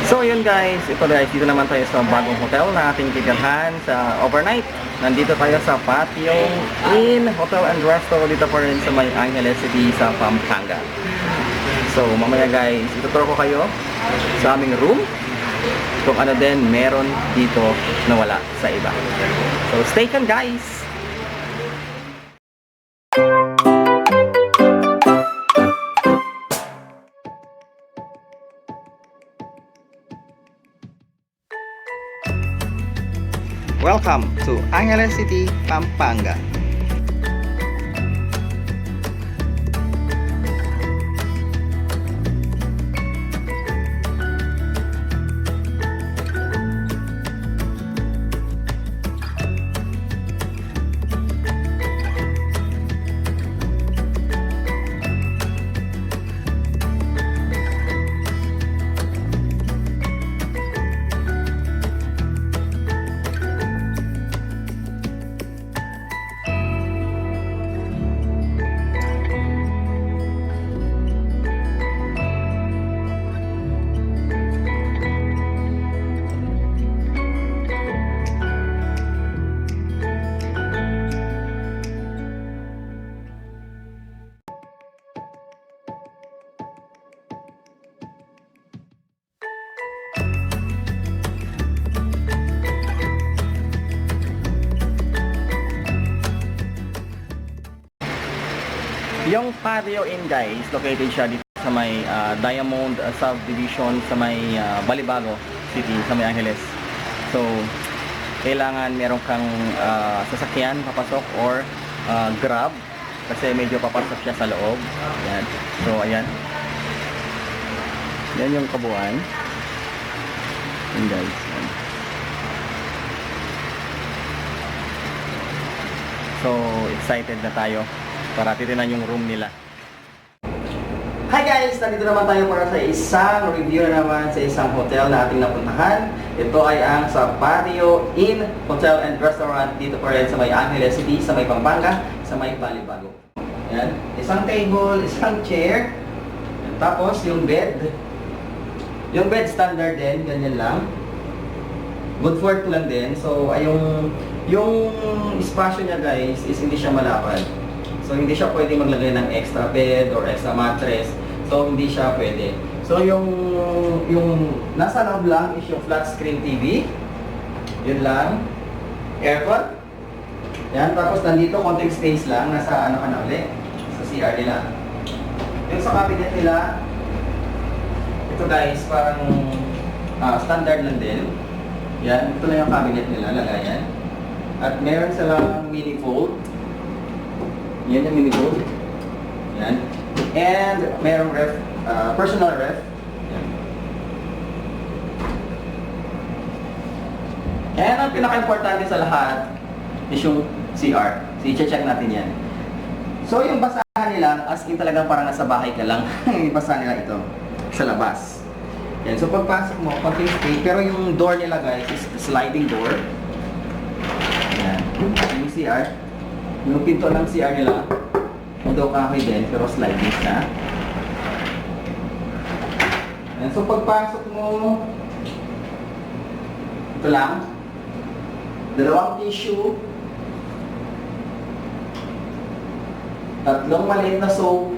So yun guys, ito guys, dito naman tayo sa bagong hotel na ating titirhan sa overnight. Nandito tayo sa Patio Inn Hotel and Resto dito pa rin sa May Angeles City sa Pampanga. So mamaya guys, ituturo ko kayo sa aming room kung ano din meron dito na wala sa iba. So stay tuned guys! Welcome to Angeles City, Pampanga. Yung Patio Inn guys, located siya dito sa may Diamond Subdivision sa may Balibago City, sa may Angeles. So, kailangan meron kang sasakyan papasok or grab kasi medyo papasok siya sa loob. Ayan. So, ayan. Yan yung kabuuan. Yan guys. Ayan. So, excited na tayo para titinan yung room nila. Hi guys! Nandito naman tayo para sa isang review na naman sa isang hotel na ating napuntahan. Ito ay ang sa Patio Inn Hotel and Restaurant dito pa rin sa may Angeles City, sa may Pampanga, sa may Balibago. Yan. Isang table, isang chair. Yan. Tapos yung bed. Yung bed standard din, ganyan lang. Good for 2 lang din. So ay yung espasyo niya guys is hindi siya malapad. So, hindi siya pwede maglagay ng extra bed or extra mattress. So, hindi siya pwede. So, yung nasa loob lang is yung flat screen TV. Yun lang. Aircon. Yan. Tapos, nandito konting space lang. Nasa ano ka na ulit? Sa CR nila. Yung sa cabinet nila, ito guys, parang standard lang din. Yan. Ito lang yung cabinet nila. Lagayan. At meron silang mini fold. Yan yung mini fold. Yan. And mayroong ref, personal ref. Yan. And ang pinaka-importante sa lahat is yung CR. So, i-check natin yan. So, yung basahan nila, as in talagang parang nasa bahay ka lang. Yung basahan nila ito sa labas. Yan. So, pagpasok mo, konting space. Pero yung door nila guys is sliding door. Yan. Yung CR. Yung pinto ng CR nila, although kahoy din, pero sliding siya. And so pagpasok mo, ito lang, dalawang tissue, tatlong maliit na soap,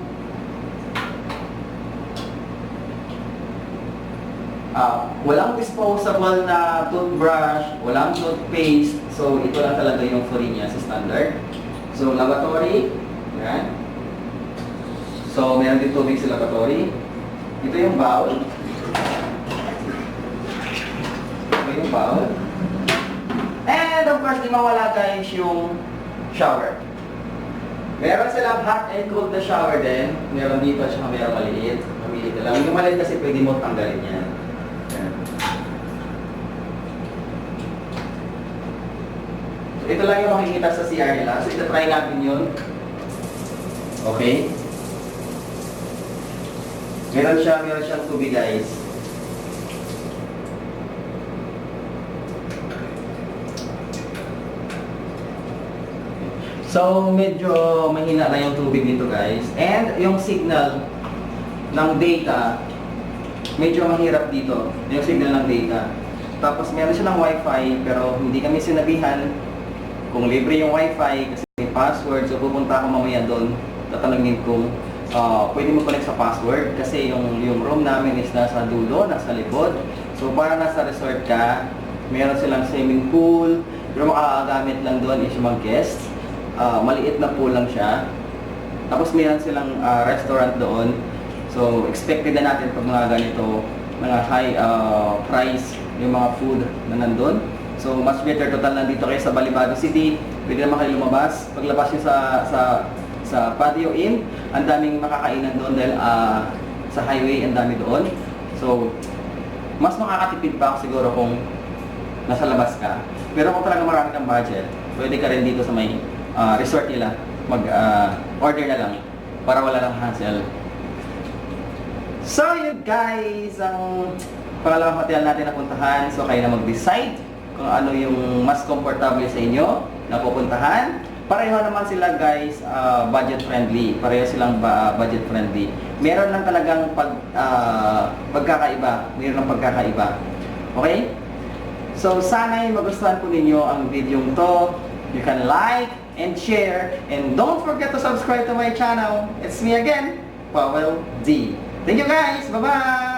walang disposable na toothbrush, walang toothpaste, so ito lang talaga yung free niya sa standard. So, lavatory. Yan. So, meron din tubig sa lavatory. Ito yung bowl. Ito yung bowl. And of course, di mawala guys yung shower. Meron silang hot and cold na shower din. Meron dito at saka meron maliit. Maliit na lang. Yung maliit kasi pwede mo tanggalin yan. Yan. Ito lang yung makikita sa CR nila. So, ito-try natin yun. Okay. Meron siyang tubig guys. So, medyo mahina na yung tubig dito guys. And yung signal ng data medyo mahirap dito yung signal ng data. Tapos meron silang wifi pero hindi kami sinabihan kung libre yung wifi kasi may password. So pupunta ako mamaya doon, tatanungin kung pwede mo connect sa password kasi yung room namin is nasa dulo, nasa likod. So para nasa resort ka, meron silang swimming pool, pero makakagamit lang doon is yung mga guests. Maliit na pool lang siya. Tapos meron silang restaurant doon. So expected na natin pag mga ganito, mga high price yung mga food na nandun. So much better total nandito kayo sa Balibado City. Pwede naman kayo lumabas. Paglabas nyo sa patio inn, ang daming makakainan doon dahil sa highway ang dami doon. So mas makakatipid pa ako siguro kung nasa labas ka. Pero kung talaga marami kang budget, pwede ka rin dito sa may resort nila. Order na lang para wala lang hassle. So yun guys, ang pangalawang hotel natin na puntahan. So kayo na mag-decide kung ano yung mas comfortable sa inyo na pupuntahan. Pareho naman sila guys, budget friendly. Pareho silang budget friendly. Meron lang talagang pagkakaiba. Meron lang pagkakaiba. Okay? So sana'y magustuhan po ninyo ang video to. You can like and share. And don't forget to subscribe to my channel. It's me again, Powell D. Thank you guys! Bye-bye!